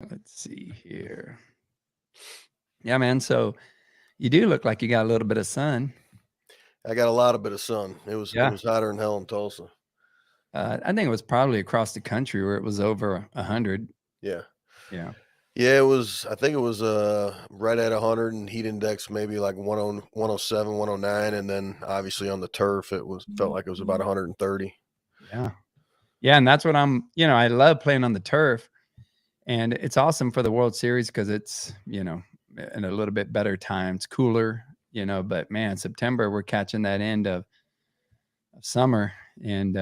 Let's see here. Yeah, man. So you do look like you got a little bit of sun. I got a lot of bit of sun. It Yeah. was hotter than hell in Tulsa. I think it was probably across the country where it was over 100. Yeah. Yeah. Yeah, it was. I think it was right at 100, and heat index maybe like 107, 109, and then obviously on the turf it was felt like it was about 130. Yeah. Yeah. And that's what I love playing on the turf. And it's awesome for the World Series because it's, in a little bit better time. It's cooler, but man, September, we're catching that end of summer. And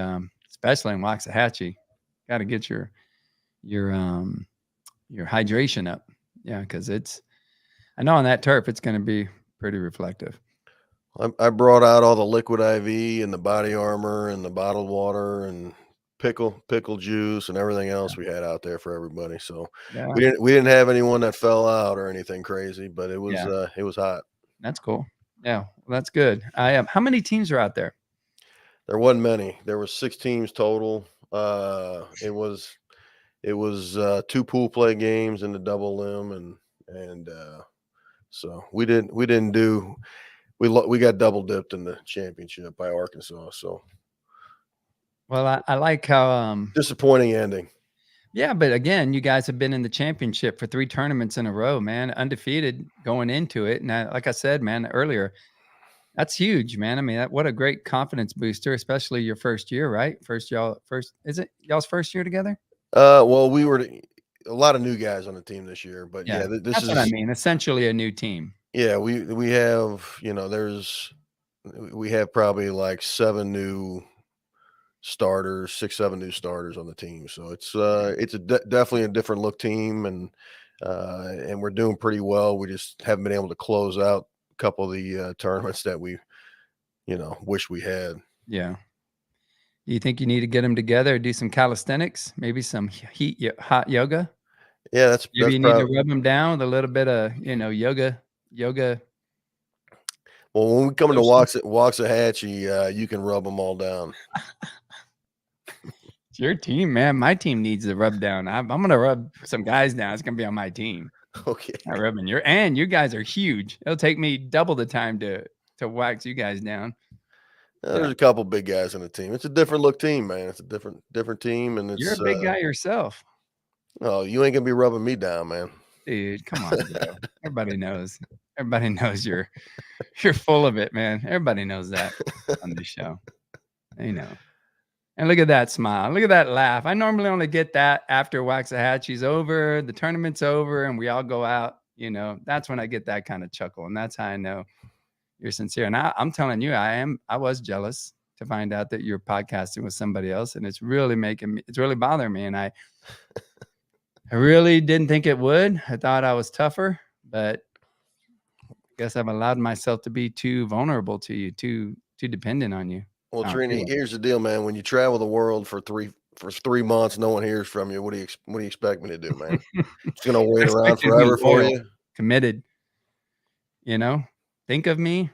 especially in Waxahachie, got to get your, um, your hydration up. Yeah. Cause I know on that turf, it's going to be pretty reflective. I brought out all the liquid IV and the body armor and the bottled water and pickle juice and everything else we had out there for everybody. So Yeah. we didn't have anyone that fell out or anything crazy, but Yeah. it was hot. That's cool. Yeah. Well, that's good. How many teams are out there? There wasn't many. There was 6 teams total. It was 2 pool play games and the double limb, and so we didn't do we got double dipped in the championship by Arkansas. So Well, I like how, disappointing ending. yeah, but again, you guys have been in the championship for 3 tournaments in a row, man, undefeated going into it. And like I said, man, earlier, that's huge, man. I mean, what a great confidence booster, especially your first year, right? Is it y'all's first year together? Well, we were a lot of new guys on the team this year, but Yeah, yeah, this that's what I is mean. Essentially a new team. yeah, we have, we have probably like 7 new starters, 6, 7 new starters on the team. So it's definitely a different look team, and we're doing pretty well. We just haven't been able to close out a couple of the tournaments that we, wish we had. Yeah. Do you think you need to get them together, do some calisthenics, maybe some hot yoga? Yeah, Maybe that's you need to probably rub them down with a little bit of, yoga well when we come into lotion. Waxahachie, you can rub them all down. It's your team, man. My team needs to rub down. I'm gonna rub some guys down. It's gonna be on my team. Okay. Not rubbing you guys are huge. It'll take me double the time to wax you guys down. There's Yeah. a couple big guys on the team. It's a different look team, man. It's a different team, and You're a it's big guy yourself. oh, you ain't gonna be rubbing me down, man. Dude, come on, bro. Everybody knows. Everybody knows you're full of it, man. Everybody knows that on this show. They know. And look at that smile. Look at that laugh. I normally only get that after Waxahachie's over, the tournament's over, and we all go out. That's when I get that kind of chuckle. And that's how I know you're sincere. And I'm telling you, I was jealous to find out that you're podcasting with somebody else. And it's really bothering me. And I really didn't think it would. I thought I was tougher, but I guess I've allowed myself to be too vulnerable to you, too dependent on you. Well, I don't feel Trini, like here's the deal, man. When you travel the world for 3 months, no one hears from you. What do you expect me to do, man? it. Just gonna I wait around expect you to be forever for loyal, you? committed, you know? Think of me,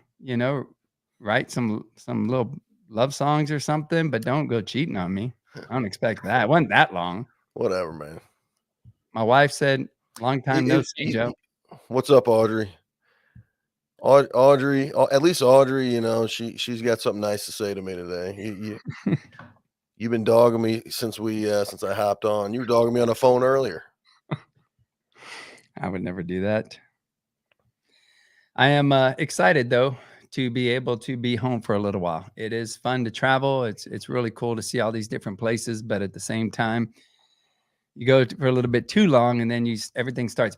write some little love songs or something, but don't go cheating on me. I don't expect that. It wasn't that long. Whatever, man. My wife said, "Long time no see, Joe." What's up, Audrey? Audrey, at least Audrey, she's got something nice to say to me today. You've been dogging me since I hopped on. You were dogging me on the phone earlier. I would never do that. I am excited though to be able to be home for a little while. It is fun to travel. It's really cool to see all these different places, but at the same time, you go for a little bit too long, and then everything starts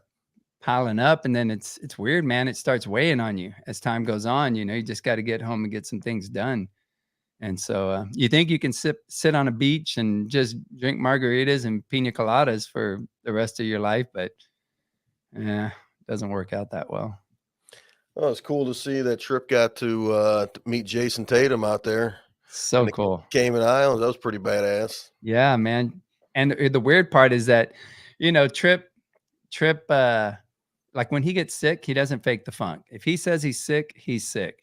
piling up, and then it's weird, man. It starts weighing on you as time goes on. You just got to get home and get some things done. And so you think you can sit on a beach and just drink margaritas and pina coladas for the rest of your life, but it doesn't work out that well. Oh, it's cool to see that Trip got to meet Jason Tatum out there in So the cool. Cayman Islands. That was pretty badass. Yeah, man. And the weird part is that, Trip, like when he gets sick, he doesn't fake the funk. If he says he's sick, he's sick.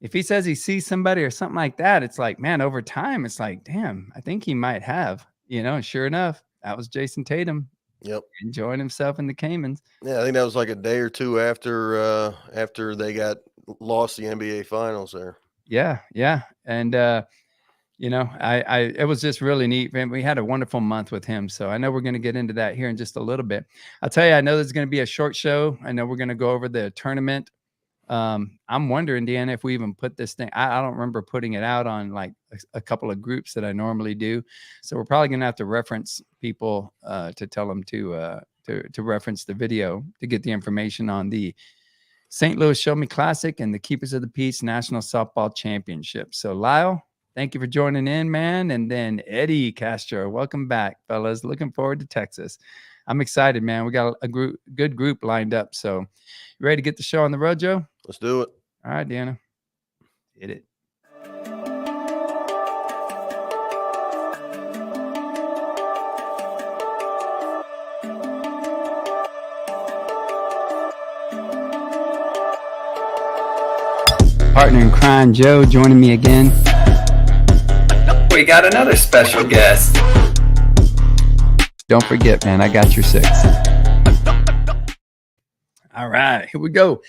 If he says he sees somebody or something like that, it's like, man, over time, it's like, damn, I think he might have, and sure enough, that was Jason Tatum. Yep. enjoying himself in the Caymans. Yeah, I think that was like a day or two after they got lost the NBA finals there. Yeah, yeah, and, I it was just really neat, man. We had a wonderful month with him, so I know we're gonna get into that here in just a little bit. I'll tell you, I know this is gonna be a short show. I know we're gonna go over the tournament. I'm wondering, Deanna, if we even put this thing. I don't remember putting it out on like a couple of groups that I normally do. So we're probably gonna have to reference people to tell them to reference the video to get the information on the St. Louis Show Me Classic and the Keepers of the Peace National Softball Championship. So Lyle, thank you for joining in, man. And then Eddie Castro, welcome back, fellas. Looking forward to Texas. I'm excited, man. We got a good group lined up. So you ready to get the show on the road, Joe? Let's do it. All right, Deanna. Hit it. Partner in crime, Joe, joining me again. We got another special guest. Don't forget, man, I got your 6. All right, here we go.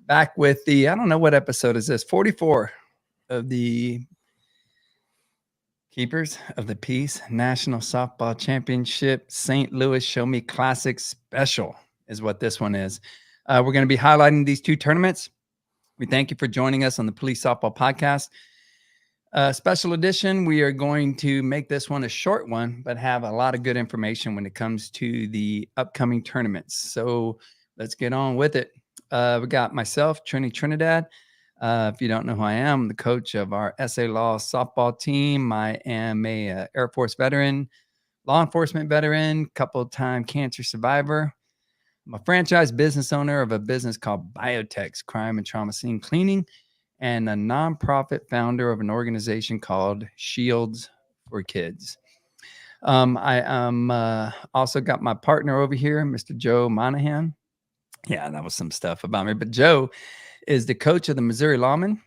Back with the, I don't know what episode is this, 44 of the Keepers of the Peace National Softball Championship St. Louis Show Me Classic Special is what this one is. We're going to be highlighting these 2 tournaments. We thank you for joining us on the Police Softball Podcast. Special edition, we are going to make this one a short one, but have a lot of good information when it comes to the upcoming tournaments. So let's get on with it. We got myself, Trinidad. If you don't know who I am, I'm the coach of our SA Law softball team. I am a Air Force veteran, law enforcement veteran, couple-time cancer survivor. I'm a franchise business owner of a business called Biotech's Crime and Trauma Scene Cleaning, and a nonprofit founder of an organization called Shields for Kids. I also got my partner over here, Mr. Joe Monahan. Yeah, that was some stuff about me. But Joe is the coach of the Missouri Lawmen.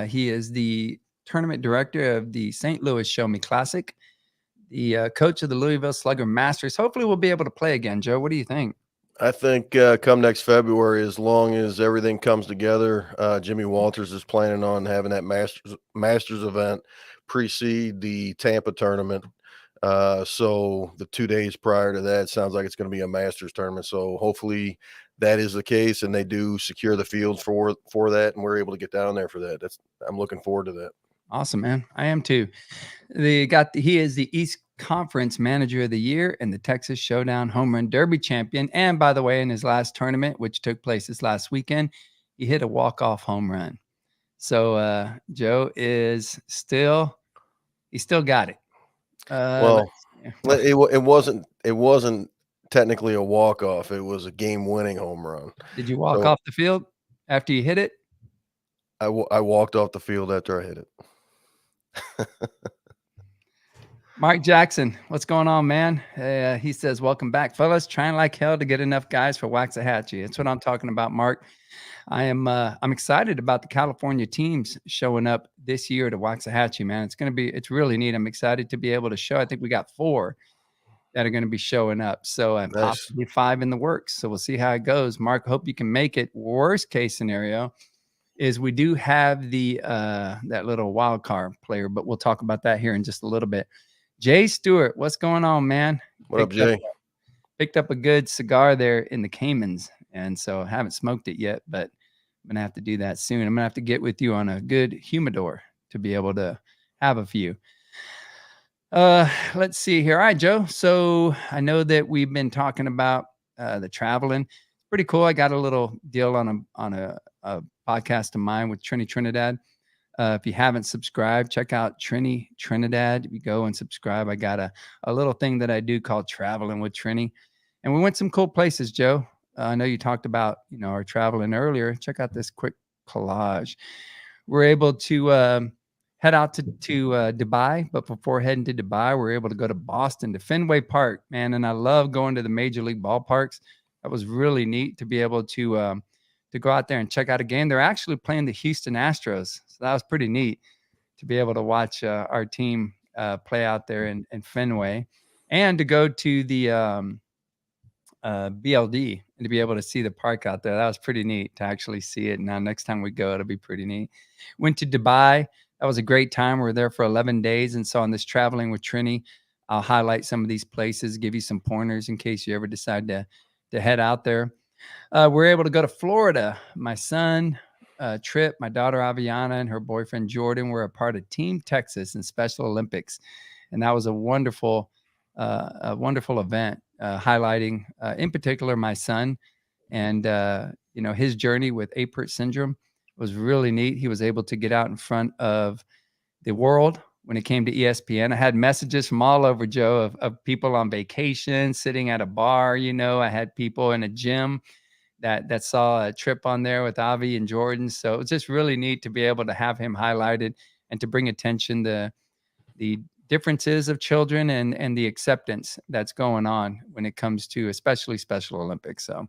He is the tournament director of the St. Louis Show Me Classic, the coach of the Louisville Slugger Masters. Hopefully we'll be able to play again, Joe. What do you think? I think come next February, as long as everything comes together, Jimmy Walters is planning on having that Masters event precede the Tampa tournament. So the 2 days prior to that, sounds like it's going to be a Masters tournament. So hopefully that is the case, and they do secure the fields for that, and we're able to get down there for that. I'm looking forward to that. Awesome, man. I am too. He is the East Conference Manager of the Year and the Texas Showdown Home Run Derby champion. And by the way, in his last tournament, which took place this last weekend, he hit a walk-off home run. So Joe is still got it. Well, it wasn't technically a walk-off. It was a game-winning home run. Did you walk off the field after you hit it? I walked off the field after I hit it. Mark Jackson, what's going on, man? He says, welcome back, fellas. Trying like hell to get enough guys for Waxahachie. That's what I'm talking about, Mark. I'm excited about the California teams showing up this year to Waxahachie, man. It's really neat. I'm excited to be able to show. I think we got 4 that are going to be showing up. So Nice. Possibly 5 in the works. So we'll see how it goes. Mark, hope you can make it. Worst case scenario is we do have the that little wild card player, but we'll talk about that here in just a little bit. Jay Stewart, what's going on, man? What up, Jay? Picked up a good cigar there in the Caymans, and so I haven't smoked it yet, but I'm gonna have to do that soon. I'm gonna have to get with you on a good humidor to be able to have a few. Let's see here. All right, Joe. So I know that we've been talking about the traveling. It's pretty cool. I got a little deal on a podcast of mine with Trinidad. If you haven't subscribed, check out Trinidad. If you go and subscribe, I got a little thing that I do called Traveling with Trini. And we went some cool places, Joe. I know you talked about, our traveling earlier. Check out this quick collage. We're able to head out to Dubai, but before heading to Dubai, we're able to go to Boston, to Fenway Park, man. And I love going to the major league ballparks. That was really neat to be able to go out there and check out a game. They're actually playing the Houston Astros. So that was pretty neat to be able to watch our team play out there in Fenway, and to go to the BLD, and to be able to see the park out there. That was pretty neat to actually see it. Now, next time we go, it'll be pretty neat. Went to Dubai. That was a great time. We were there for 11 days. And so on this traveling with Trini, I'll highlight some of these places, give you some pointers in case you ever decide to head out there. We're able to go to Florida. My son, Trip, my daughter Aviana, and her boyfriend Jordan were a part of Team Texas in Special Olympics, and that was a wonderful event, highlighting, in particular, my son and his journey with Apert syndrome was really neat. He was able to get out in front of the world when it came to ESPN. I had messages from all over, Joe, of people on vacation, sitting at a bar. I had people in a gym that saw a trip on there with Avi and Jordan. So it was just really neat to be able to have him highlighted and to bring attention to the differences of children and the acceptance that's going on when it comes to especially Special Olympics. So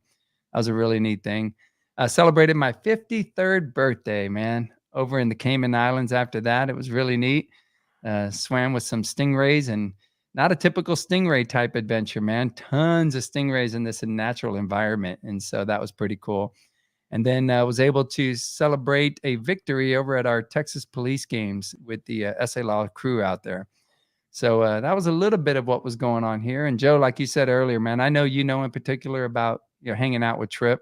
that was a really neat thing. I celebrated my 53rd birthday, man, over in the Cayman Islands after that. It was really neat. Swam with some stingrays, and not a typical stingray type adventure, man. Tons of stingrays in this natural environment. And so that was pretty cool. And then was able to celebrate a victory over at our Texas police games with the SA Law crew out there. So that was a little bit of what was going on here. And Joe, like you said earlier, man, I know in particular about hanging out with Trip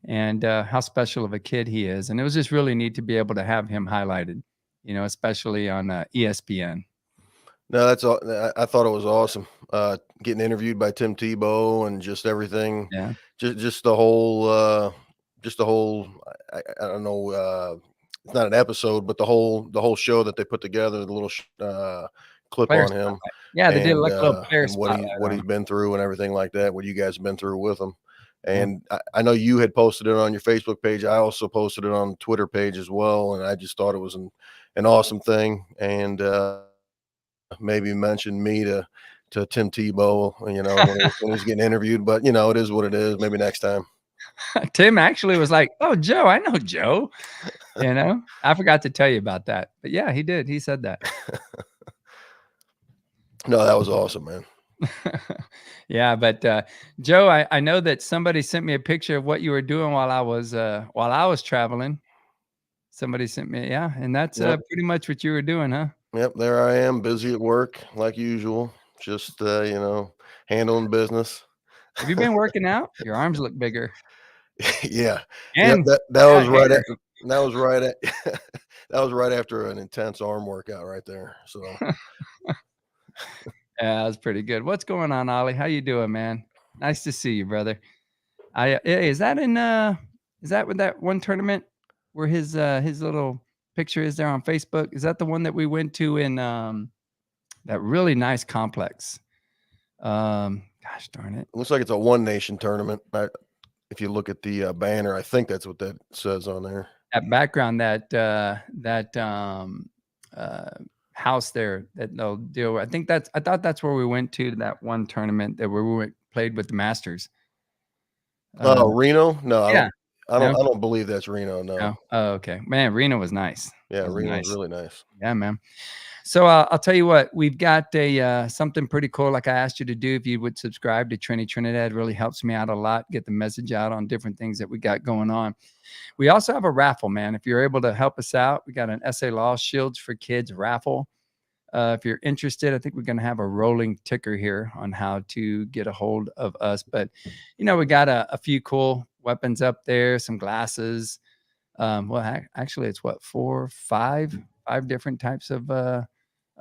and how special of a kid he is. And it was just really neat to be able to have him highlighted, especially on ESPN. No, that's all. I thought it was awesome. Getting interviewed by Tim Tebow and just everything. Yeah. Just the whole. I don't know. It's not an episode, but the whole show that they put together, the little clip Player on him. spotlight. Yeah, they did like a little player and what spotlight he's been through and everything like that. What you guys have been through with him. Yeah. And I know you had posted it on your Facebook page. I also posted it on the Twitter page as well. And I just thought it was an awesome thing. And maybe mention me to Tim Tebow, when he's getting interviewed. But it is what it is. Maybe next time. Tim actually was like, "Oh, Joe, I know Joe." I forgot to tell you about that, but yeah, he did. He said that. No, that was awesome, man. Yeah, but Joe, I know that somebody sent me a picture of what you were doing while I was traveling. Somebody sent me, yeah, and that's pretty much what you were doing, huh? Yep, there I am, busy at work like usual. Just handling business. Have you been working out? Your arms look bigger. Yeah. And Yep, that was right hair. that was right at that was right after an intense arm workout right there. So Yeah, that was pretty good. What's going on, Ollie? How you doing, man? Nice to see you, brother. Is that with that one tournament where his little picture is there on Facebook? Is that the one that we went to in that really nice complex? Gosh darn it. it looks like it's a One Nation tournament. If you look at the banner, I think that's what that says on there. That background, that house there that they'll deal with. I thought that's where we went to that one tournament that we played with the Masters. Reno? No, Yeah. I don't believe that's Reno. No. No? Oh, okay. Man, Reno was nice. Yeah, Was Reno nice. was really nice. Yeah, man. So I'll tell you what, we've got something pretty cool. Like I asked you to do, if you would subscribe to Trinidad, really helps me out a lot. Get the message out on different things that we got going on. We also have a raffle, man. If you're able to help us out, we got an SA Law Shields for Kids raffle. If you're interested, I think we're going to have a rolling ticker here on how to get a hold of us. But we got a few cool weapons up there, some glasses. Actually, it's what, five different types of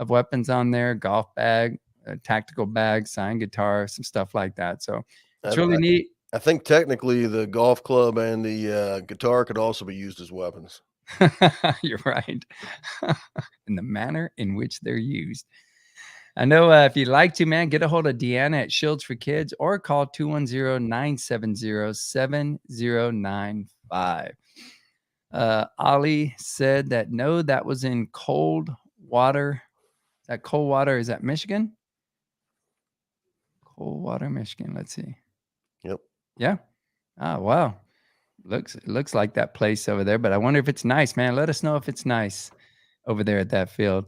weapons on there, golf bag, a tactical bag, signed guitar, some stuff like that. So it's really neat. I think technically the golf club and the guitar could also be used as weapons. You're right. In the manner in which they're used. I know if you'd like to, man, get a hold of Deanna at Shields for Kids or call 210-970-7095. Ali said that no, that was in Cold Water. That Coldwater, is that Michigan? Coldwater, Michigan. Let's see. Yep. Yeah. Oh, wow. Looks like that place over there, but I wonder if it's nice, man. Let us know if it's nice. over there at that field.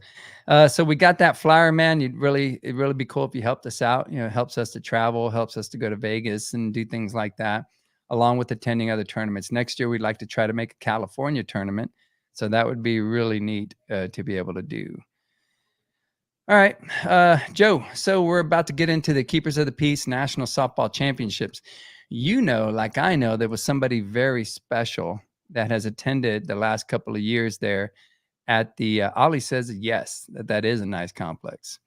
So we got that flyer, man. It'd really be cool if you helped us out. You know, it helps us to travel, helps us to go to Vegas and do things like that, along with attending other tournaments. Next year, we'd like to try to make a California tournament. So that would be really neat to be able to do. All right, Joe. So we're about to get into the Keepers of the Peace National Softball Championships. You know, like I know, there was somebody very special that has attended the last couple of years there at the Ollie says yes, that is a nice complex.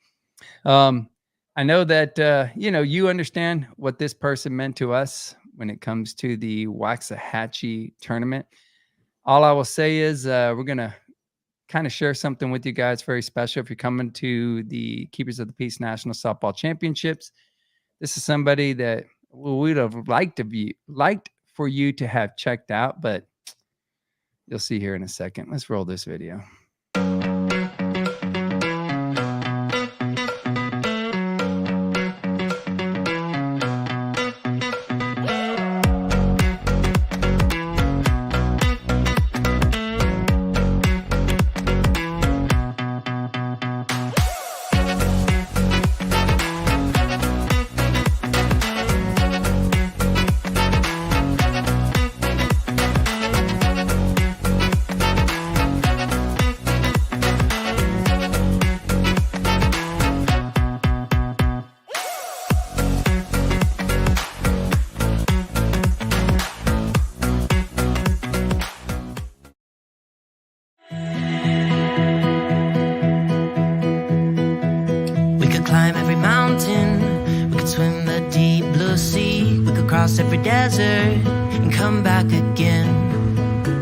I know that you understand what this person meant to us when it comes to the Waxahachie tournament. All I will say is we're gonna kind of share something with you guys very special. If you're coming to the Keepers of the Peace National Softball Championships, this is somebody that we'd have liked for you to have checked out, but you'll see here in a second. Let's roll this video. Every desert and come back again.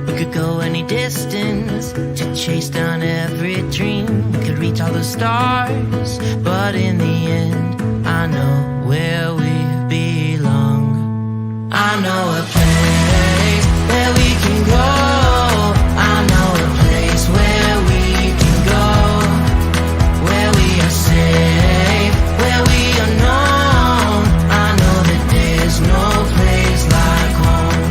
We could go any distance to chase down every dream. We could reach all the stars, but in the end, I know where we belong. I know a place where we can go. I know a place where we can go, where we are safe, where we are known. I know that there's no place like home.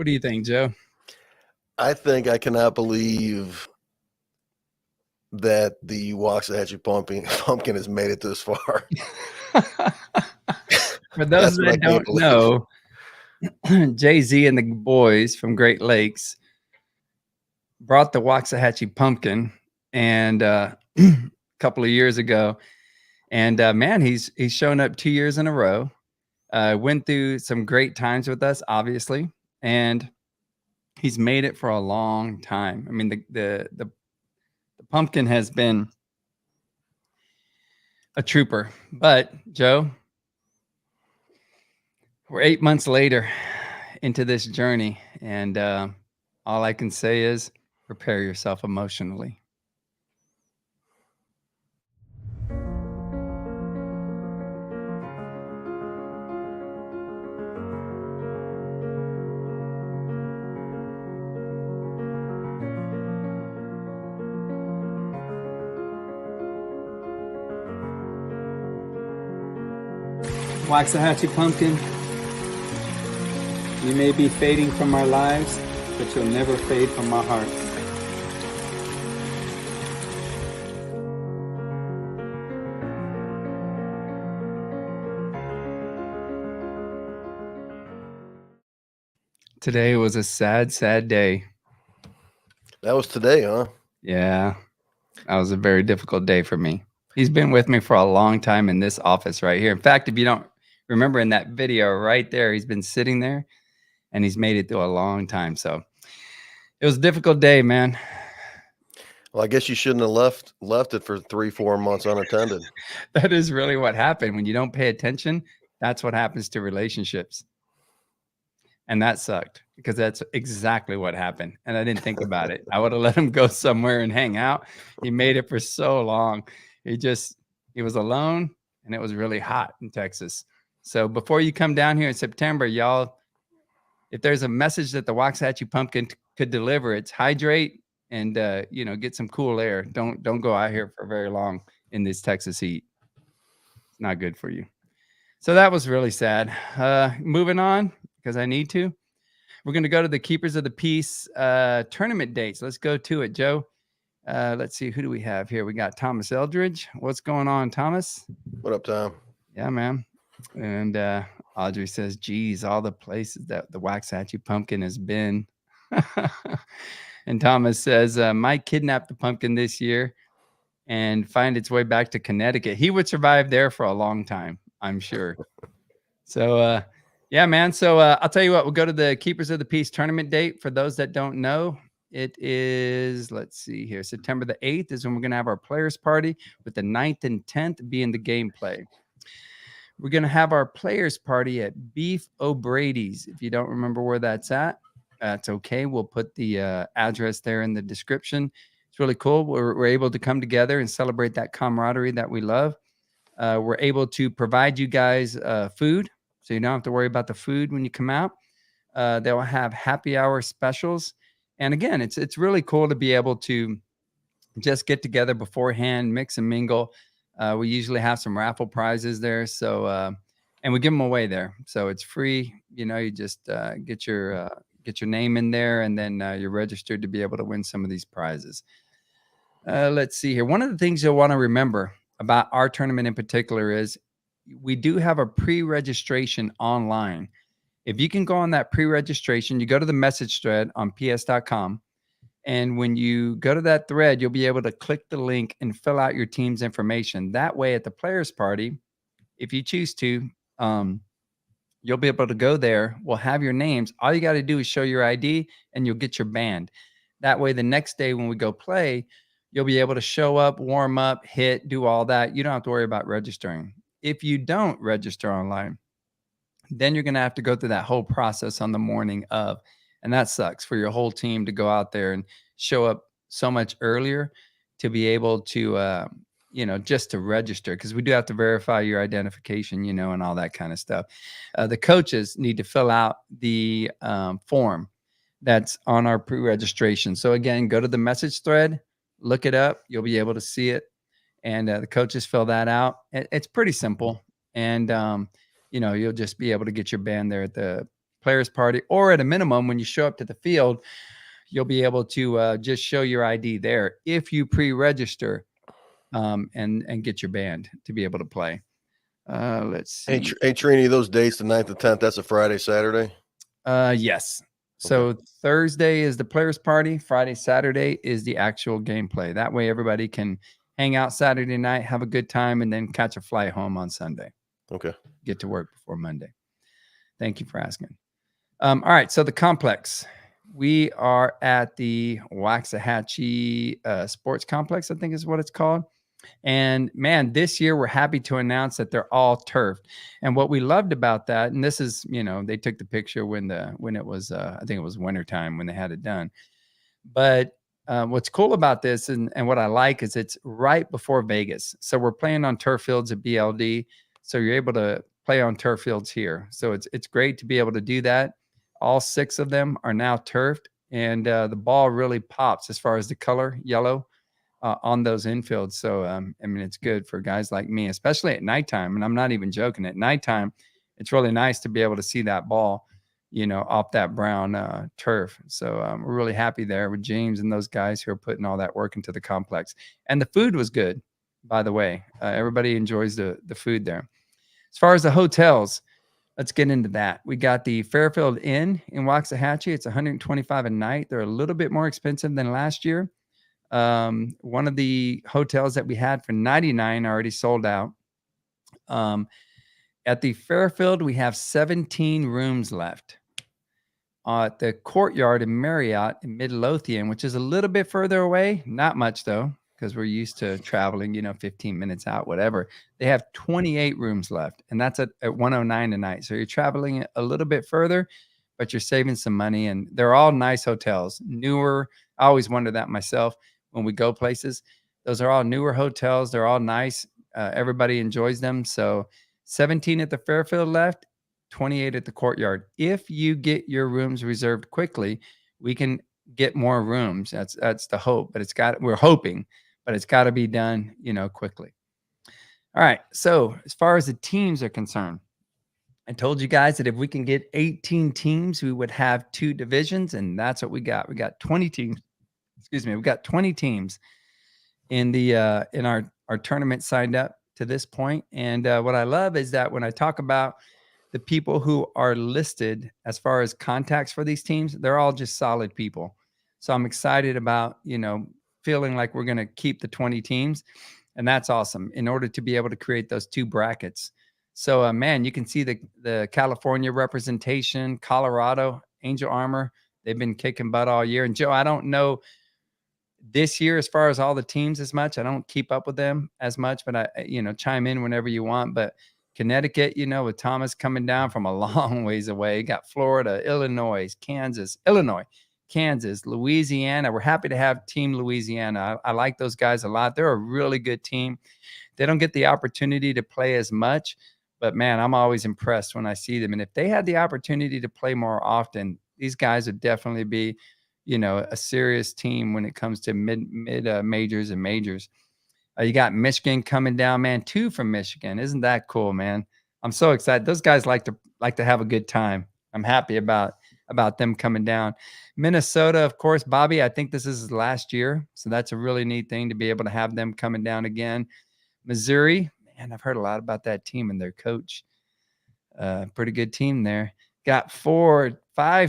What do you think, Joe? I think I cannot believe that the Waxahachie pumpkin has made it this far. For those That's what I that can't don't believe. know, Jay-Z and the boys from Great Lakes brought the Waxahachie pumpkin and a couple of years ago. And man, he's shown up 2 years in a row. Went through some great times with us, obviously, and he's made it for a long time. I mean, the pumpkin has been a trooper. But Joe, we're 8 months later into this journey, and all I can say is prepare yourself emotionally. Waxahachie pumpkin, you may be fading from our lives, but you'll never fade from our hearts. Today was a sad, sad day. That was today, huh? Yeah, that was a very difficult day for me. He's been with me for a long time in this office right here. In fact, if you don't remember in that video right there, he's been sitting there and he's made it through a long time. So it was a difficult day, man. Well, I guess you shouldn't have left it for 3-4 months unattended. That is really what happened. When you don't pay attention, that's what happens to relationships. And that sucked because that's exactly what happened. And I didn't think about it. I would have let him go somewhere and hang out. He made it for so long. He was alone and it was really hot in Texas. So before you come down here in September, y'all, if there's a message that the Waxahachie pumpkin could deliver, it's hydrate and get some cool air. Don't go out here for very long in this Texas heat. It's not good for you. So that was really sad. Moving on, because I need to. We're going to go to the Keepers of the Peace tournament dates. Let's go to it, Joe. Let's see. Who do we have here? We got Thomas Eldridge. What's going on, Thomas? What up, Tom? Yeah, man. And Audrey says, geez, all the places that the Waxahachie pumpkin has been. And Thomas says, Mike kidnapped the pumpkin this year and find its way back to Connecticut. He would survive there for a long time, I'm sure. So, yeah, man. So I'll tell you what, we'll go to the Keepers of the Peace tournament date. For those that don't know, it is, let's see here, September the 8th is when we're going to have our players party, with the 9th and 10th being the gameplay. We're going to have our players party at Beef O'Brady's. If you don't remember where that's at, that's okay. We'll put the address there in the description. It's really cool. We're able to come together and celebrate that camaraderie that we love. We're able to provide you guys food, so you don't have to worry about the food when you come out. They'll have happy hour specials. And again, it's really cool to be able to just get together beforehand, mix and mingle. We usually have some raffle prizes there. So, and we give them away there. So it's free. You just get your name in there, and then you're registered to be able to win some of these prizes. Let's see here. One of the things you'll want to remember about our tournament in particular is we do have a pre-registration online. If you can go on that pre-registration, you go to the message thread on ps.com. And when you go to that thread, you'll be able to click the link and fill out your team's information. That way at the players party, if you choose to, you'll be able to go there. We'll have your names. All you got to do is show your ID and you'll get your band. That way the next day when we go play, you'll be able to show up, warm up, hit, do all that. You don't have to worry about registering. If you don't register online, then you're going to have to go through that whole process on the morning of. And that sucks for your whole team to go out there and show up so much earlier to be able to, just to register, because we do have to verify your identification, and all that kind of stuff. The coaches need to fill out the form that's on our pre-registration. So again, go to the message thread, look it up. You'll be able to see it. And the coaches fill that out. It's pretty simple. And, you'll just be able to get your band there at the players party, or at a minimum, when you show up to the field, you'll be able to just show your ID there if you pre-register and get your band to be able to play. Let's Hey, see. hey, Trini, those dates, the 9th and 10th, that's a Friday, Saturday? Yes. So Thursday is the players party. Friday, Saturday is the actual gameplay. That way everybody can hang out Saturday night, have a good time, and then catch a flight home on Sunday. Okay. Get to work before Monday. Thank you for asking. All right. So the complex. We are at the Waxahachie Sports Complex, I think is what it's called. And man, this year we're happy to announce that they're all turfed. And what we loved about that, and this is, they took the picture when it was, I think it was wintertime when they had it done. But what's cool about this and what I like is it's right before Vegas. So we're playing on turf fields at BLD. So you're able to play on turf fields here. So it's great to be able to do that. All 6 of them are now turfed, and the ball really pops as far as the color yellow on those infields. So, I mean, it's good for guys like me, especially at nighttime. And I'm not even joking. At nighttime, it's really nice to be able to see that ball, off that brown turf. So we're really happy there with James and those guys who are putting all that work into the complex. And the food was good, by the way. Everybody enjoys the food there. As far as the hotels, let's get into that. We got the Fairfield Inn in Waxahachie. It's $125 a night. They're a little bit more expensive than last year. One of the hotels that we had for $99 already sold out. At the Fairfield, we have 17 rooms left. At the Courtyard in Marriott in Midlothian, which is a little bit further away, not much though, because we're used to traveling, 15 minutes out, whatever. They have 28 rooms left, and that's at $109 a night. So you're traveling a little bit further, but you're saving some money, and they're all nice hotels, newer. I always wonder that myself when we go places. Those are all newer hotels. They're all nice. Everybody enjoys them. So 17 at the Fairfield left, 28 at the Courtyard. If you get your rooms reserved quickly, we can get more rooms. That's the hope, but we're hoping, but it's got to be done, quickly. All right. So as far as the teams are concerned, I told you guys that if we can get 18 teams, we would have 2 divisions, and that's what we got. We got 20 teams. Excuse me. We've got 20 teams in our tournament signed up to this point. And what I love is that when I talk about the people who are listed as far as contacts for these teams, they're all just solid people. So I'm excited about, feeling like we're going to keep the 20 teams. And that's awesome in order to be able to create those 2 brackets. So, man, you can see the California representation, Colorado, Angel Armor. They've been kicking butt all year. And Joe, I don't know this year as far as all the teams as much. I don't keep up with them as much, but I chime in whenever you want. But Connecticut, with Thomas coming down from a long ways away, got Florida, Illinois, Kansas, Louisiana. We're happy to have Team Louisiana. I like those guys a lot. They're a really good team. They don't get the opportunity to play as much, but man, I'm always impressed when I see them. And if they had the opportunity to play more often, these guys would definitely be, a serious team when it comes to mid majors and majors. You got Michigan coming down, man. 2 from Michigan. Isn't that cool, man? I'm so excited. Those guys like to have a good time. I'm happy about them coming down. Minnesota, of course, Bobby, I think this is his last year. So that's a really neat thing to be able to have them coming down again. Missouri, man, I've heard a lot about that team and their coach. Pretty good team there. Got 5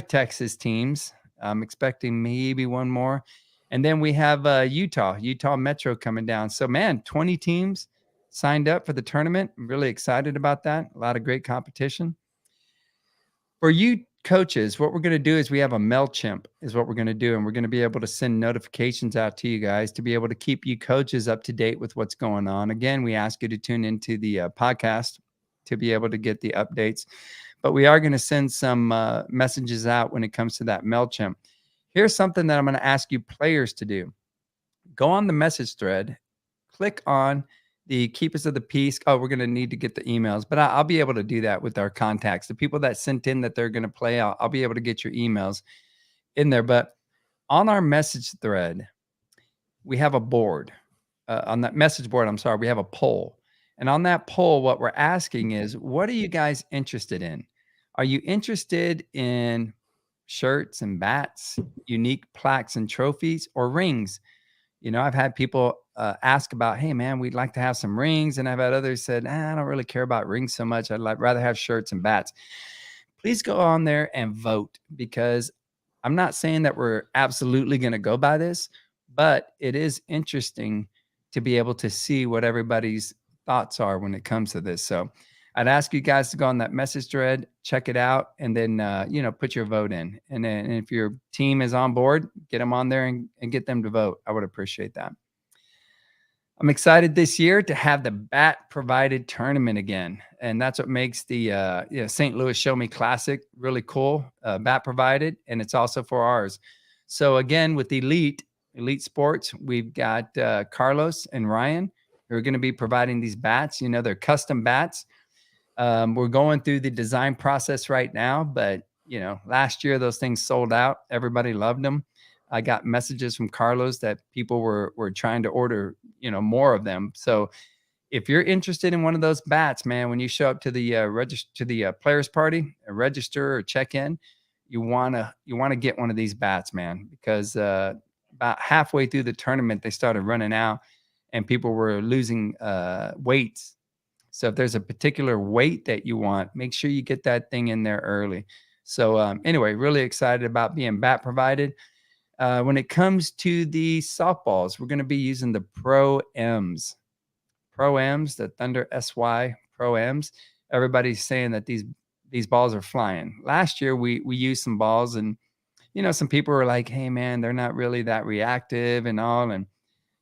Texas teams. I'm expecting maybe one more. And then we have Utah Metro coming down. So, man, 20 teams signed up for the tournament. I'm really excited about that. A lot of great competition. For you coaches, what we're going to do is we have a MailChimp is what we're going to do. And we're going to be able to send notifications out to you guys to be able to keep you coaches up to date with what's going on. Again, we ask you to tune into the podcast to be able to get the updates. But we are going to send some messages out when it comes to that MailChimp. Here's something that I'm going to ask you players to do. Go on the message thread, click on the Keepers of the Peace. Oh, we're going to need to get the emails, but I'll be able to do that with our contacts. The people that sent in that they're going to play, I'll be able to get your emails in there. But on our message thread, we have a board. On that message board, we have a poll. And on that poll, what we're asking is, what are you guys interested in? Are you interested in shirts and bats, unique plaques and trophies, or rings? I've had people ask about, hey, man, we'd like to have some rings. And I've had others said, I don't really care about rings so much. Rather have shirts and bats. Please go on there and vote, because I'm not saying that we're absolutely going to go by this, but it is interesting to be able to see what everybody's thoughts are when it comes to this. So I'd ask you guys to go on that message thread, check it out, and then, put your vote in. And then if your team is on board, get them on there and get them to vote. I would appreciate that. I'm excited this year to have the bat provided tournament again. And that's what makes the St. Louis Show Me Classic really cool. Bat provided, and it's also for ours. So again, with Elite Sports, we've got Carlos and Ryan who are going to be providing these bats. They're custom bats. We're going through the design process right now, but last year those things sold out. Everybody loved them. I got messages from Carlos that people were trying to order, more of them. So if you're interested in one of those bats, man, when you show up to the players party, register or check in, you wanna get one of these bats, man, because about halfway through the tournament they started running out, and people were losing weights. So if there's a particular weight that you want, make sure you get that thing in there early. So anyway, really excited about being bat provided. When it comes to the softballs, we're going to be using the Pro M's, the Thunder SY Pro M's. Everybody's saying that these balls are flying. Last year we used some balls, and some people were like, "Hey man, they're not really that reactive and all." And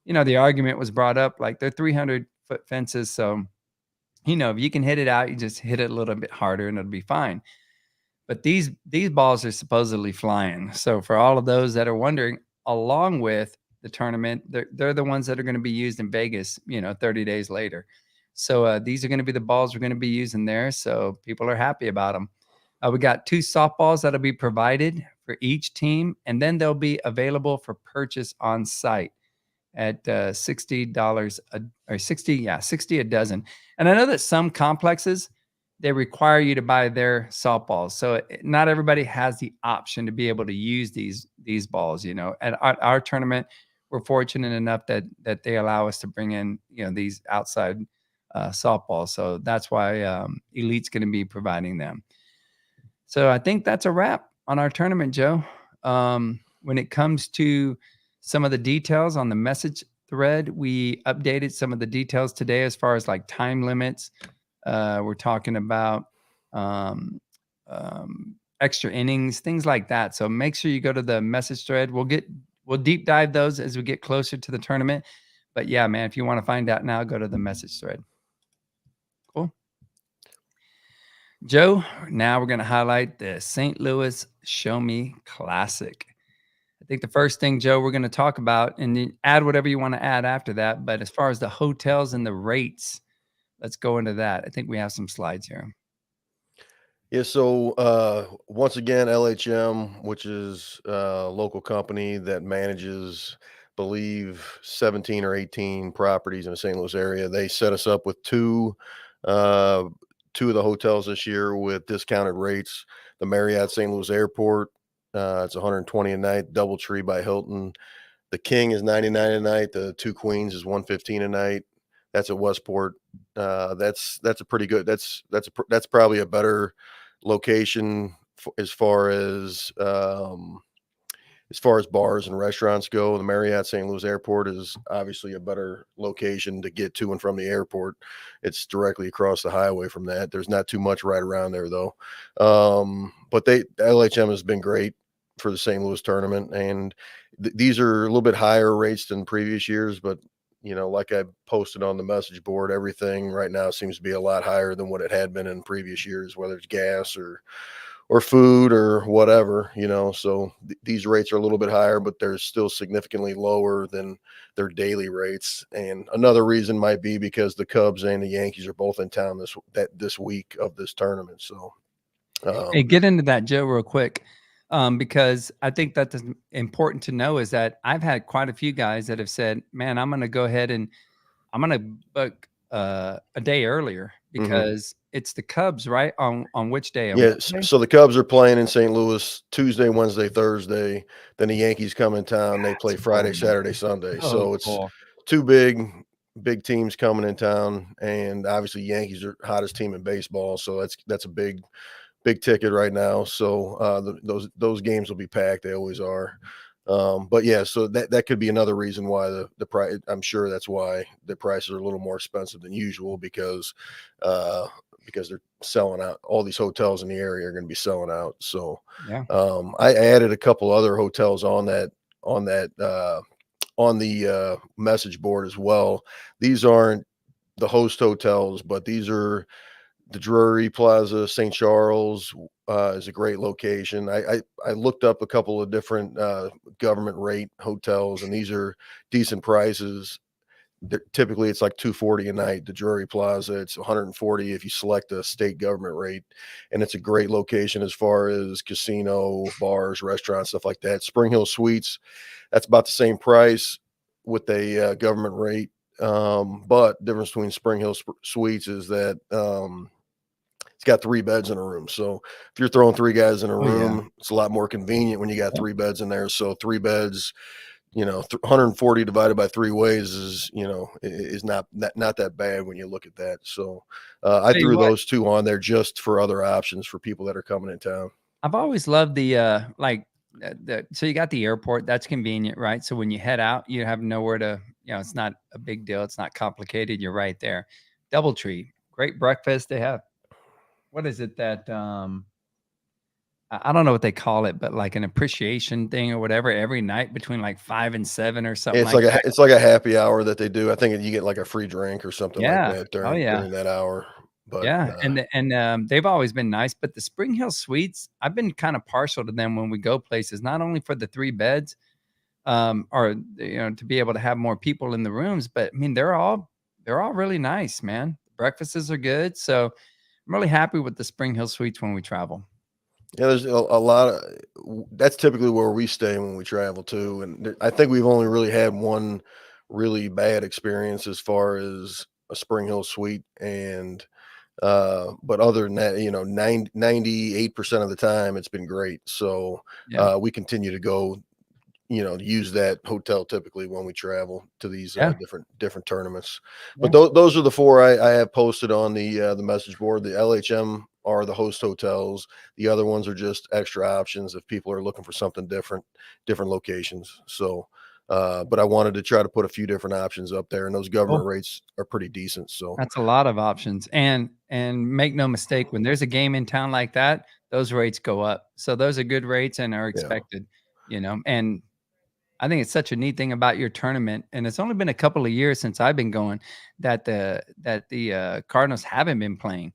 the argument was brought up, like, they're 300-foot fences, so if you can hit it out, you just hit it a little bit harder and it'll be fine. But these balls are supposedly flying. So for all of those that are wondering, along with the tournament, they're the ones that are going to be used in Vegas, 30 days later. So these are going to be the balls we're going to be using there. So people are happy about them. We got 2 softballs that'll be provided for each team, and then they'll be available for purchase on site at $60 60 a dozen. And I know that some complexes, they require you to buy their softballs. So not everybody has the option to be able to use these balls. At our tournament, we're fortunate enough that they allow us to bring in, these outside softballs. So that's why Elite's going to be providing them. So I think that's a wrap on our tournament, Joe. When it comes to some of the details on the message thread, we updated some of the details today as far as like time limits. We're talking about extra innings, things like that. So make sure you go to the message thread. We'll deep dive those as we get closer to the tournament. But yeah, man, if you want to find out now, go to the message thread. Cool. Joe, now we're going to highlight the St. Louis Show Me Classic. I think the first thing, Joe, we're going to talk about, and then add whatever you want to add after that. But as far as the hotels and the rates, let's go into that. I think we have some slides here. Yeah, so once again, LHM, which is a local company that manages, believe, 17 or 18 properties in the St. Louis area, they set us up with two of the hotels this year with discounted rates. The Marriott St. Louis Airport, it's $120 a night. DoubleTree by Hilton. The King is $99 a night. The Two Queens is $115 a night. That's at Westport. That's a pretty good. That's probably a better location as far as bars and restaurants go. The Marriott St. Louis Airport is obviously a better location to get to and from the airport. It's directly across the highway from that. There's not too much right around there though. But LHM has been great for the St. Louis tournament, and these are a little bit higher rates than previous years, but like I posted on the message board, everything right now seems to be a lot higher than what it had been in previous years, whether it's gas or food or whatever, so these rates are a little bit higher, but they're still significantly lower than their daily rates. And another reason might be because the Cubs and the Yankees are both in town this week of this tournament. So hey, get into that, Joe, real quick. Because I think that's important to know is that I've had quite a few guys that have said, man, I'm going to go ahead and I'm going to book a day earlier because it's the Cubs, right? On which day? On Yeah, Wednesday? so the Cubs are playing in St. Louis Tuesday, Wednesday, Thursday. Then the Yankees come in town. They play That's Friday, cool. Saturday, Sunday. So So it's cool. two big teams coming in town, and obviously Yankees are hottest team in baseball. So that's a big ticket right now. So those games will be packed. They always are. But yeah, so that could be another reason why the price. I'm sure that's why the prices are a little more expensive than usual because they're selling out. All these hotels in the area are going to be selling out. So Yeah. I added a couple other hotels on the message board as well. These aren't the host hotels, but these are the Drury Plaza, St. Charles is a great location. I looked up a couple of different government rate hotels, and these are decent prices. Typically, it's like 240 a night. The Drury Plaza, it's 140 if you select a state government rate, and it's a great location as far as casino, bars, restaurants, stuff like that. Spring Hill Suites, that's about the same price with a government rate. But the difference between Spring Hill Suites is that it's got 3 beds in a room. So if you're throwing 3 guys in a Oh, yeah. room, it's a lot more convenient when you got Yep. 3 beds in there. So 3 beds, 140 divided by 3 ways is not that bad when you look at that. So I Tell you threw what, those 2 on there just for other options for people that are coming in town. I've always loved the like so you got the airport, that's convenient, right? So when you head out, you have nowhere to, it's not a big deal, it's not complicated, you're right there. Doubletree, great breakfast. They have, what is it that I don't know what they call it, but like an appreciation thing or whatever every night between like 5 and 7 or something It's like like a that. it's like a happy hour that they do. I think you get like a free drink or something like Yeah. that Oh, yeah. during that hour. But Yeah, they've always been nice, but the Spring Hill Suites, I've been kind of partial to them when we go places, not only for the 3 beds, or, to be able to have more people in the rooms, but I mean, they're all really nice, man. Breakfasts are good, so I'm really happy with the Spring Hill Suites when we travel. yeah, there's a lot of that's typically where we stay when we travel too. And I think we've only really had one really bad experience as far as a Spring Hill suite. And but other than that, 98% of the time it's been great. So Yeah. we continue to go, use that hotel typically when we travel to these Yeah. different tournaments. Yeah. But those are the 4 I have posted on the message board. The LHM are the host hotels. The other ones are just extra options if people are looking for something different locations. So, but I wanted to try to put a few different options up there, and those Cool. government rates are pretty decent. So, That's a lot of options, and make no mistake, when there's a game in town like that, those rates go up. So those are good rates and are yeah, expected, and I think it's such a neat thing about your tournament, and it's only been a couple of years since I've been going that the Cardinals haven't been playing.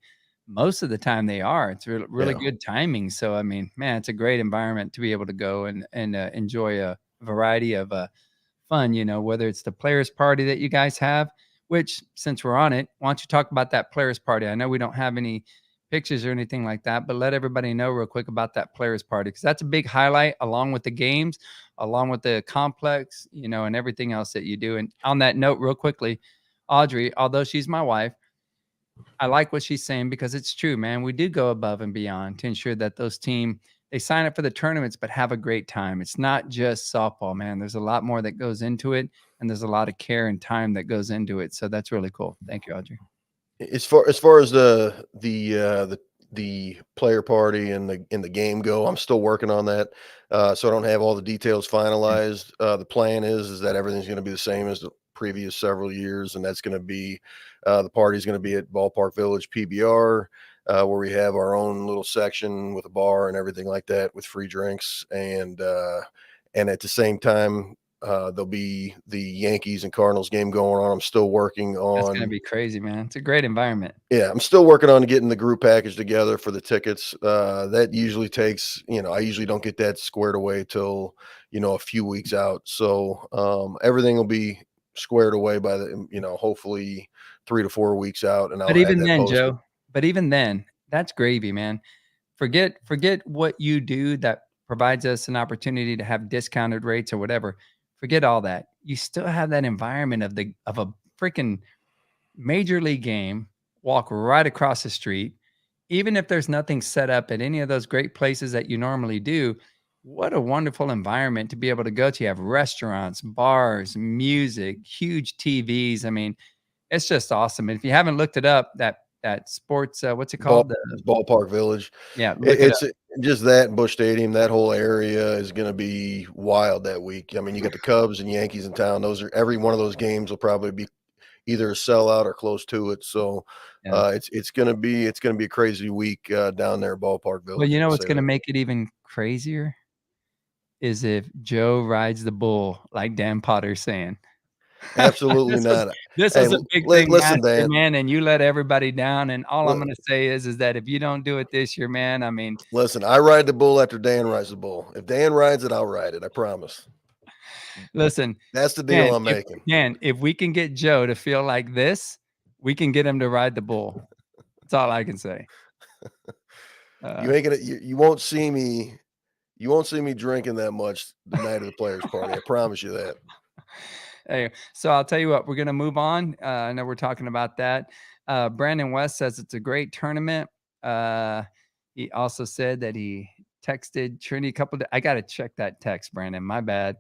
Most of the time they are. It's really yeah. good timing. So I mean, man, it's a great environment to be able to go and enjoy a variety of fun. Whether it's the players' party that you guys have, which since we're on it, why don't you talk about that players' party? I know we don't have any pictures or anything like that, but let everybody know real quick about that players' party because that's a big highlight along with the games, along with the complex, and everything else that you do. And on that note, real quickly, Audrey, although she's my wife, I like what she's saying because it's true, man. We do go above and beyond to ensure that those team they sign up for the tournaments but have a great time. It's not just softball, man. There's a lot more that goes into it, and there's a lot of care and time that goes into it. So that's really cool. Thank you, Audrey. As far as the player party and the game go, I'm still working on that. So I don't have all the details Yeah, finalized. The plan is that everything's going to be the same as the previous several years, and that's going to be the party's going to be at Ballpark Village PBR, where we have our own little section with a bar and everything like that with free drinks, and at the same time. There'll be the Yankees and Cardinals game going on. I'm still working that's gonna on be crazy, man. It's a great environment. Yeah, I'm still working on getting the group package together for the tickets. That usually takes, I usually don't get that squared away till, a few weeks out. So everything will be squared away by hopefully 3 to 4 weeks out, and But I'll have even that then, posted. Joe, but even then, that's gravy, man. Forget what you do that provides us an opportunity to have discounted rates or whatever. Forget all that. You still have that environment of a freaking major league game walk right across the street. Even if there's nothing set up at any of those great places that you normally do, what a wonderful environment to be able to go to. You have restaurants, bars, music, huge TVs. I mean, it's just awesome. And if you haven't looked it up, that sports, what's it Ball, called? Ballpark Village. Yeah, look it up. It's just that Bush Stadium, that whole area is going to be wild that week. I mean, you got the Cubs and Yankees in town. Every one of those games will probably be either a sellout or close to it. So Yeah. it's going to be a crazy week down there at Ballpark Village. Well, you know I'll what's say going to that. make it even crazier is if Joe rides the bull, like Dan Potter's saying. Absolutely This was not. this Hey, was a big thing last listen, year, Dan. man, and you let everybody down, and all I'm Li- gonna say is that if you don't do it this year, man, I mean, Listen, I ride the bull after Dan rides the bull. If Dan rides it, I'll ride it. I promise. listen, That's the deal I'm if making. if we can get Joe to feel like this, we can get him to ride the bull. That's all I can say. You ain't gonna. You won't see me. You won't see me drinking that much the night of the players' party. I promise you that. Hey, so I'll tell you what, we're gonna move on. I know we're talking about that. Brandon West says it's a great tournament. He also said that he texted Trini a couple. I got to check that text, Brandon. My bad.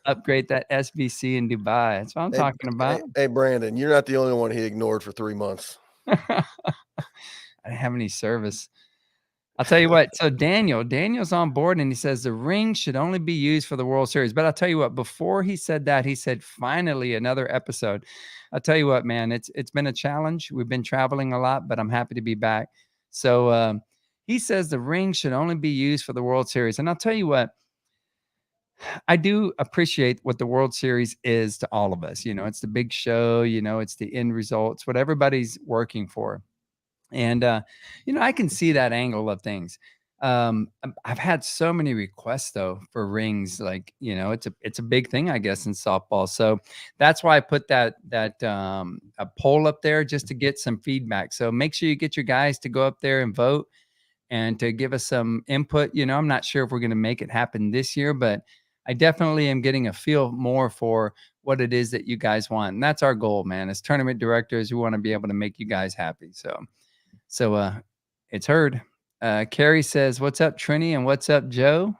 Upgrade that SBC in Dubai. That's what I'm talking about. Hey, Brandon, you're not the only one he ignored for 3 months. I didn't have any service. I'll tell you what. So Daniel's on board, and he says the ring should only be used for the World Series. But I'll tell you what. Before he said that, he said finally another episode. I'll tell you what, man. It's been a challenge. We've been traveling a lot, but I'm happy to be back. So he says the ring should only be used for the World Series, and I'll tell you what. I do appreciate what the World Series is to all of us. You know, it's the big show. You know, it's the end results. What everybody's working for. And, I can see that angle of things. I've had so many requests though for rings, like, it's a big thing, I guess, in softball. So that's why I put that a poll up there just to get some feedback. So make sure you get your guys to go up there and vote and to give us some input. I'm not sure if we're going to make it happen this year, but I definitely am getting a feel more for what it is that you guys want. And that's our goal, man. As tournament directors, we want to be able to make you guys happy. So it's heard. Carrie says, "What's up, Trini? And what's up, Joe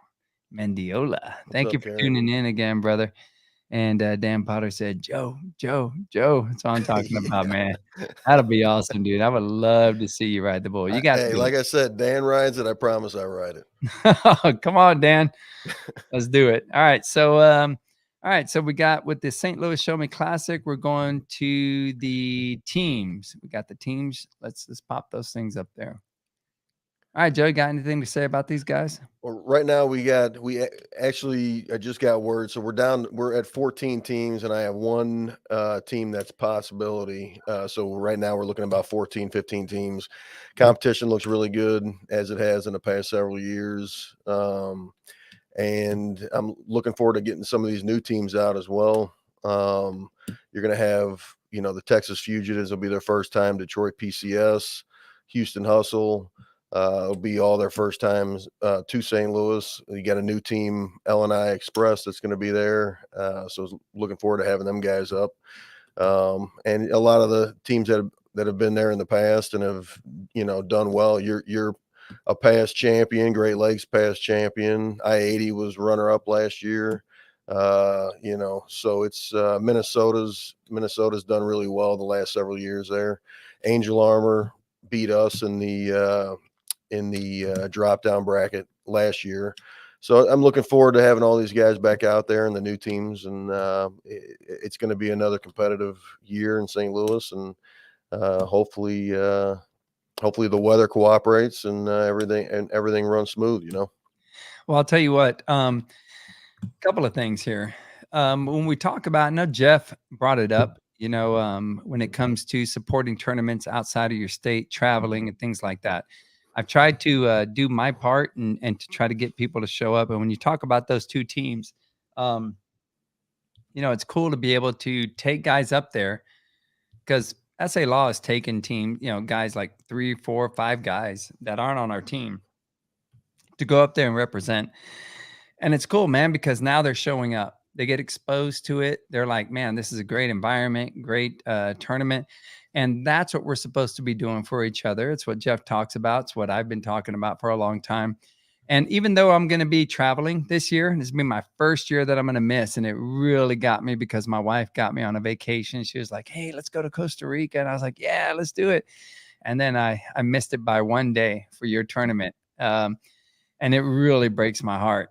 Mendiola? Thank up, you for Carrie? tuning in again, brother." And Dan Potter said, Joe. That's what I'm talking about, man. That'll be awesome, dude. I would love to see you ride the bull. You got to Hey, do like I said, Dan rides it. I promise I ride it. it. Come on, Dan. Let's do it. All right. So we got with the St. Louis Show Me Classic, we're going to the teams. We got the teams. Let's pop those things up there. All right, Joe, you got anything to say about these guys? Well, right now I just got word. So we're at 14 teams and I have one team that's possibility. So right now we're looking at about 14, 15 teams. Competition looks really good as it has in the past several years. And I'm looking forward to getting some of these new teams out as well. You're going to have, the Texas Fugitives will be their first time, Detroit PCS, Houston Hustle. It'll be all their first times to St. Louis. You got a new team, L&I Express, that's going to be there. So looking forward to having them guys up. And a lot of the teams that have been there in the past and have, done well. You're a past champion, Great Lakes past champion. I-80 was runner up last year. So it's Minnesota's done really well the last several years there. Angel Armor beat us in the drop down bracket last year. So I'm looking forward to having all these guys back out there and the new teams. And it's going to be another competitive year in St. Louis. And hopefully the weather cooperates and everything runs smooth, Well, I'll tell you what, couple of things here. When we talk about, I know Jeff brought it up, when it comes to supporting tournaments outside of your state, traveling and things like that. I've tried to do my part and to try to get people to show up. And when you talk about those two teams, it's cool to be able to take guys up there because SA Law has taken guys like 3, 4, 5 guys that aren't on our team to go up there and represent. And it's cool, man, because now they're showing up. They get exposed to it. They're like, man, this is a great environment, great tournament. And that's what we're supposed to be doing for each other. It's what Jeff talks about. It's what I've been talking about for a long time. And even though I'm going to be traveling this year, this will be my first year that I'm going to miss. And it really got me because my wife got me on a vacation. She was like, hey, let's go to Costa Rica. And I was like, yeah, let's do it. And then I missed it by one day for your tournament. And it really breaks my heart.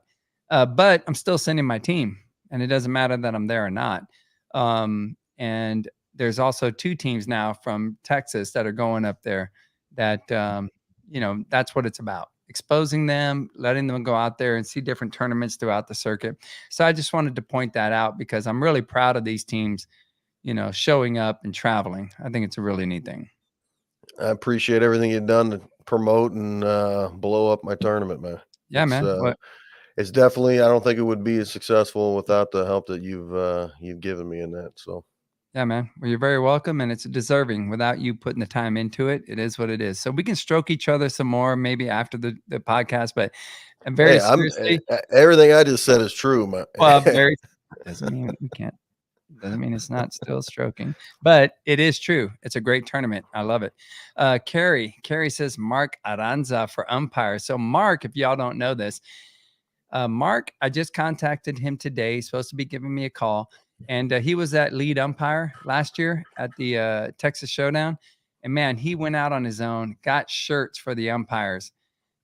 But I'm still sending my team, and it doesn't matter that I'm there or not. And there's also 2 teams now from Texas that are going up there that, that's what it's about. Exposing them, letting them go out there and see different tournaments throughout the circuit. So I just wanted to point that out because I'm really proud of these teams, showing up and traveling. I think it's a really neat thing. I appreciate everything you've done to promote and blow up my tournament, man. Yeah, man. It's definitely, I don't think it would be as successful without the help that you've given me in that. So yeah, man. Well, you're very welcome, and it's deserving. Without you putting the time into it, it is what it is. So we can stroke each other some more, maybe after the podcast. But very seriously, everything I just said is true, man. Well, doesn't mean we can't. Doesn't mean it's not still stroking, but it is true. It's a great tournament. I love it. Carrie says Mark Aranza for umpire. So Mark, if y'all don't know this, Mark, I just contacted him today. He's supposed to be giving me a call. And he was that lead umpire last year at the Texas Showdown. And man, he went out on his own, got shirts for the umpires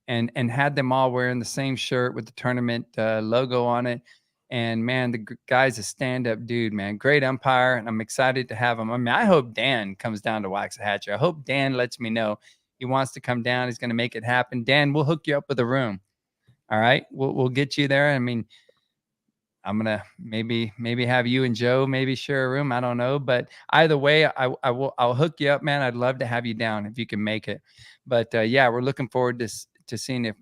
and had them all wearing the same shirt with the tournament logo on it. And man, the guy's a stand-up dude, man. Great umpire. And I'm excited to have him. I mean, I hope Dan comes down to Waxahachie. I hope Dan lets me know he wants to come down. He's going to make it happen. Dan, we'll hook you up with a room. All right. We'll get you there. I mean, I'm gonna maybe have you and Joe maybe share a room. I don't know, but either way, I'll hook you up, man. I'd love to have you down if you can make it. But yeah, we're looking forward to seeing if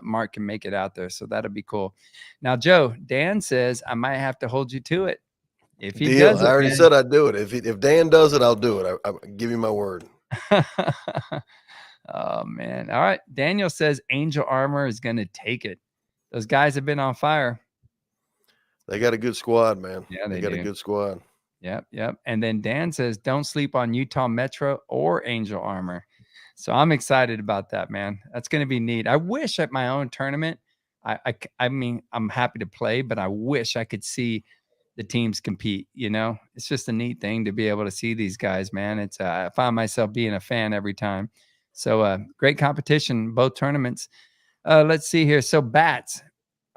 Mark can make it out there. So that'll be cool. Now, Joe, Dan says I might have to hold you to it. If he does it, I already man. said I'd do it. If Dan does it, I'll do it. I give you my word. Oh man! All right, Daniel says Angel Armor is gonna take it. Those guys have been on fire. They got a good squad, man. Yeah, they got a good squad. Yep. And then Dan says, don't sleep on Utah Metro or Angel Armor. So I'm excited about that, man. That's going to be neat. I wish at my own tournament, I mean, I'm happy to play, but I wish I could see the teams compete. It's just a neat thing to be able to see these guys, man. It's I find myself being a fan every time. So great competition, both tournaments. Let's see here. So bats.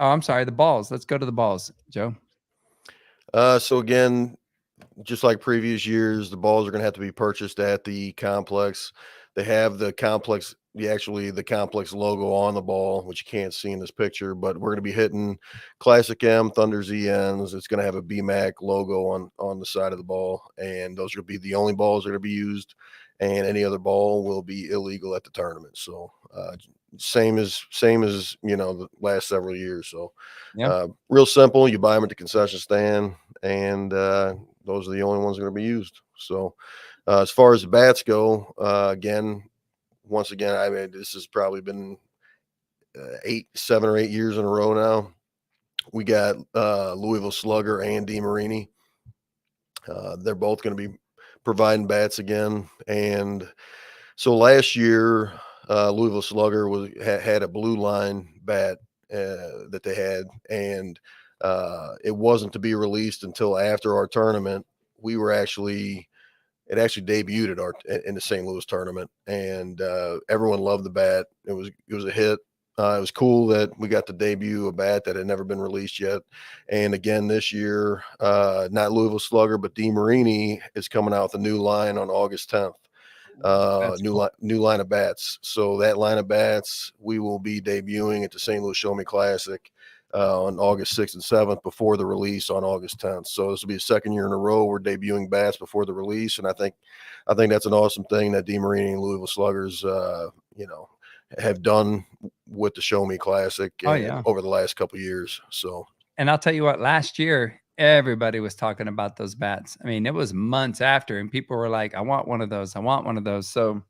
Oh, I'm sorry. The balls. Let's go to the balls, Joe. So again, just like previous years, the balls are going to have to be purchased at the complex. They have the complex, the complex logo on the ball, which you can't see in this picture, but we're going to be hitting Classic M, Thunder ZNs. It's going to have a BMAC logo on the side of the ball. And those are going to be the only balls that are going to be used. And any other ball will be illegal at the tournament. So, same as the last several years. So real simple. You buy them at the concession stand, and those are the only ones that are going to be used. So as far as the bats go, once again, I mean, this has probably been 7 or 8 years in a row now. We got Louisville Slugger and DeMarini. They're both going to be providing bats again. And so last year, Louisville Slugger had a blue line bat that they had, and it wasn't to be released until after our tournament. It actually debuted in the St. Louis tournament, and everyone loved the bat. It was a hit. It was cool that we got to debut a bat that had never been released yet. And again, this year, not Louisville Slugger, but DeMarini is coming out with a new line on August 10th. New line of bats. So that line of bats we will be debuting at the St. Louis Show Me Classic on August 6th and 7th before the release on August 10th. So this will be the second year in a row we're debuting bats before the release, and I think that's an awesome thing that DeMarini and Louisville Sluggers have done with the Show Me Classic over the last couple of years. So, and I'll tell you what, last year everybody was talking about those bats. I mean, it was months after, and people were like, I want one of those. I want one of those. So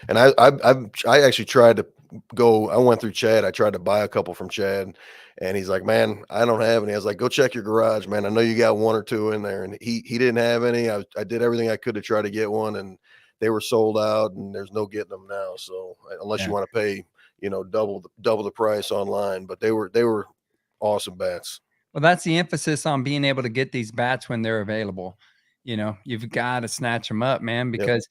And I actually tried to go. I went through Chad. I tried to buy a couple from Chad, and he's like, "Man, I don't have any." I was like, "Go check your garage, man. I know you got one or two in there." And he didn't have any. I did everything I could to try to get one, and they were sold out, and there's no getting them now. So unless Yeah. you want to pay, double the price online, but they were awesome bats. Well, that's the emphasis on being able to get these bats when they're available. You've got to snatch them up, man, Yep. because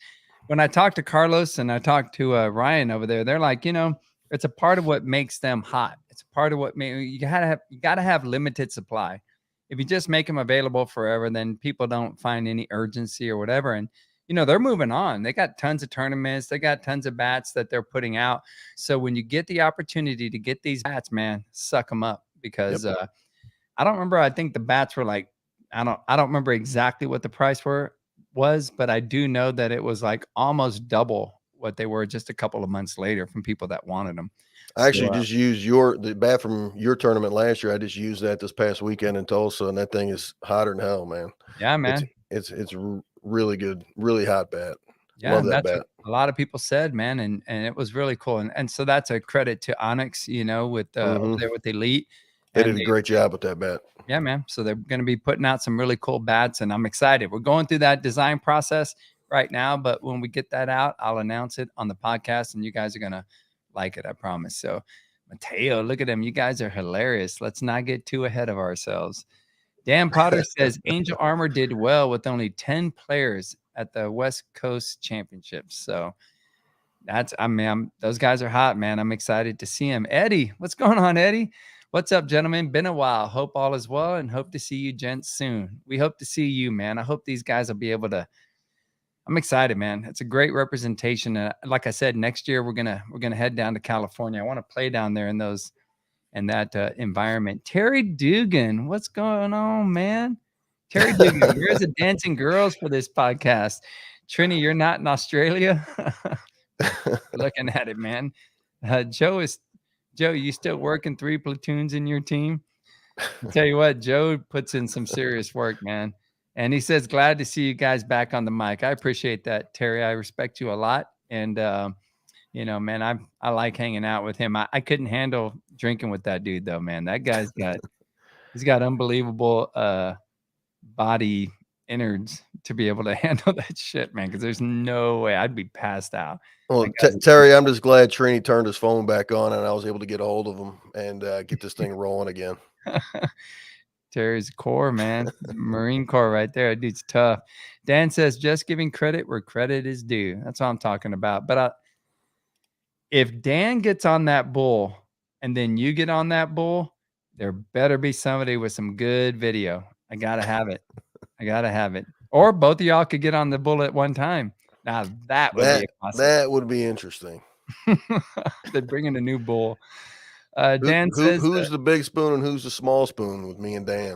when I talk to Carlos and I talk to Ryan over there, they're like, it's a part of what makes them hot. It's a part of what you gotta have limited supply. If you just make them available forever, then people don't find any urgency or whatever. And they're moving on. They got tons of tournaments. They got tons of bats that they're putting out. So when you get the opportunity to get these bats, man, suck them up because Yep. I don't remember. I think the bats were like, I don't remember exactly what the price was, but I do know that it was like almost double what they were just a couple of months later from people that wanted them. I So actually just used the bat from your tournament last year. I just used that this past weekend in Tulsa, and that thing is hotter than hell, man. yeah, It's man. really good, really hot bat. Yeah, Love and that that's what bat. a lot of people said, man, and it was really cool. And so that's a credit to Onyx, with over Hmm. there with Elite. They And did a great job with that bat. yeah, man. So they're going to be putting out some really cool bats, and I'm excited. We're going through that design process right now, but when we get that out, I'll announce it on the podcast, and you guys are going to like it, I promise. So, Mateo, look at him. You guys are hilarious. Let's not get too ahead of ourselves. Dan Potter says Angel Armor did well with only 10 players at the West Coast Championships. So those guys are hot, man. I'm excited to see him. Eddie, what's going on, Eddie? What's up, gentlemen? Been a while. Hope all is well and hope to see you gents soon. We hope to see you, man. I hope these guys will be able to. I'm excited, man. It's a great representation. Like I said, next year we're gonna head down to California. I want to play down there in that environment. Terry Dugan, what's going on, man? Terry Dugan, where's the dancing girls for this podcast? Trini, you're not in Australia. Looking at it, man. Joe, you still working 3 platoons in your team? I'll tell you what, Joe puts in some serious work, man. And he says, glad to see you guys back on the mic. I appreciate that, Terry. I respect you a lot. And, man, I like hanging out with him. I couldn't handle drinking with that dude, though, man. That he's got unbelievable body innards to be able to handle that shit, man, because there's no way I'd be passed out. Well, That guy's Terry, I'm just glad Trini turned his phone back on, and I was able to get a hold of him and get this thing rolling again. Terry's core, man. Marine Corps right there. That dude's tough. Dan says, just giving credit where credit is due. That's what I'm talking about. But if Dan gets on that bull and then you get on that bull, there better be somebody with some good video. I got to have it. I got to have it. Or both of y'all could get on the bull at one time. Now that would be awesome. That would be interesting. They're bringing a new bull. Dan says, who's the big spoon and who's the small spoon with me and Dan?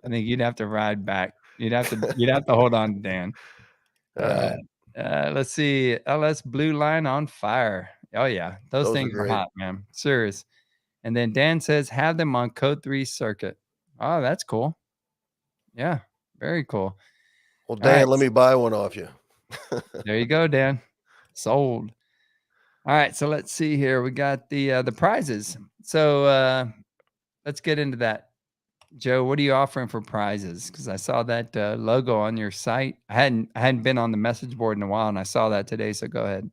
I think you'd have to ride back. You'd have to hold on to Dan. Let's see. LS Blue Line on fire. Oh yeah, those things are hot, man. Serious. And then Dan says, have them on Code 3 circuit. Oh, that's cool. Yeah, very cool. Well, Dan, let me buy one off you. There you go, Dan. Sold. All right, so let's see here. We got the prizes. So let's get into that. Joe, what are you offering for prizes? Because I saw that logo on your site. I hadn't been on the message board in a while, and I saw that today. So go ahead.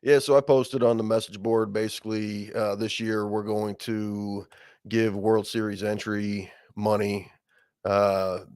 Yeah, so I posted on the message board. Basically, this year we're going to give World Series entry money, or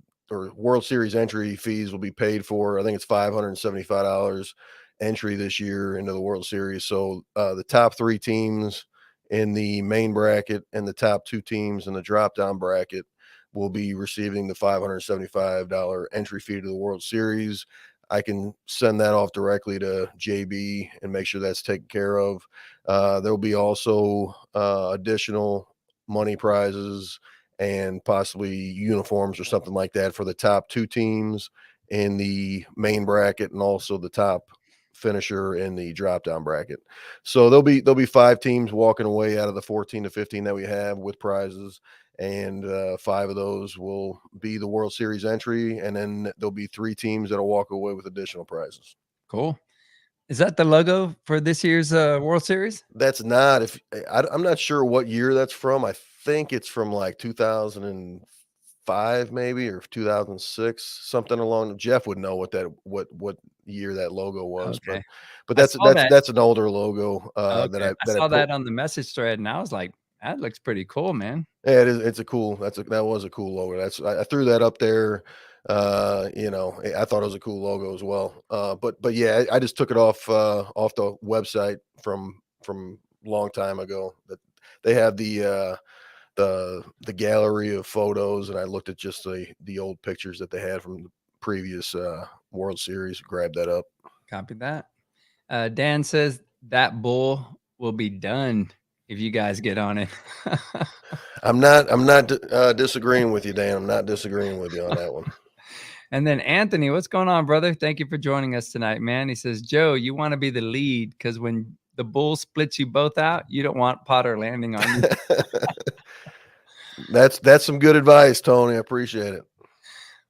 World Series entry fees will be paid for. I think it's $575 entry this year into the World Series. So the top 3 teams in the main bracket and the top 2 teams in the drop down bracket will be receiving the $575 entry fee to the World Series. I can send that off directly to JB and make sure that's taken care of. There'll be also additional money prizes and possibly uniforms or something like that for the top 2 teams in the main bracket and also the top finisher in the drop down bracket. So there'll be 5 teams walking away out of the 14 to 15 that we have with prizes. and 5 of those will be the World Series entry, and then there'll be 3 teams that'll walk away with additional prizes. Cool. Is that the logo for this year's World Series? That's not if I'm not sure what year that's from. I think it's from like 2005 maybe, or 2006, something along. Jeff would know what year that logo was, Okay. but I that's saw that. that's an older logo Okay. I that I saw put. that on the message thread, and I was like, that looks pretty cool, man. Yeah, it is. It's a cool. That was a cool logo. I threw that up there. I thought it was a cool logo as well. But yeah, I just took it off the website from a long time ago. That they have the gallery of photos, and I looked at just the old pictures that they had from the previous World Series. Grabbed that up. Copy that. Dan says that bull will be done if you guys get on it. I'm not disagreeing with you, Dan. I'm not disagreeing with you on that one. And then Anthony, what's going on, brother? Thank you for joining us tonight, man. He says, Joe, you want to be the lead because when the bull splits you both out, you don't want Potter landing on you. That's some good advice, Tony. I appreciate it.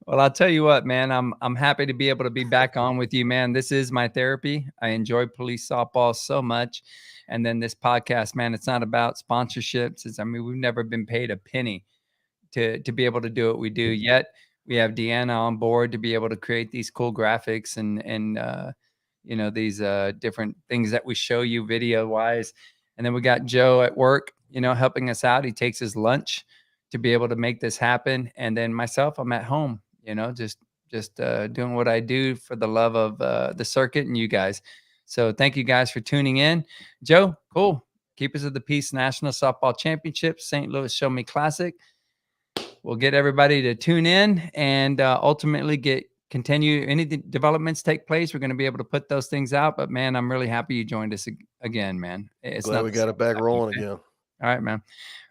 Well, I'll tell you what, man, I'm happy to be able to be back on with you, man. This is my therapy. I enjoy police softball so much. And then this podcast, man, it's not about sponsorships. We've never been paid a penny to be able to do what we do. Yet we have Deanna on board to be able to create these cool graphics and these different things that we show you video wise. And then we got Joe at work, helping us out. He takes his lunch to be able to make this happen. And then myself, I'm at home, just doing what I do for the love of the circuit and you guys. So thank you guys for tuning in. Joe, cool. Keepers of the Peace National Softball Championship, St. Louis Show Me Classic. We'll get everybody to tune in and ultimately continue any developments take place. We're going to be able to put those things out. But man, I'm really happy you joined us again, man. It's Glad we got it back rolling again. All right, man.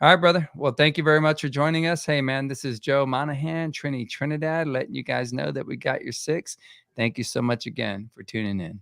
All right, brother. Well, thank you very much for joining us. Hey, man, this is Joe Monahan, Trini, Trinidad, letting you guys know that we got your 6. Thank you so much again for tuning in.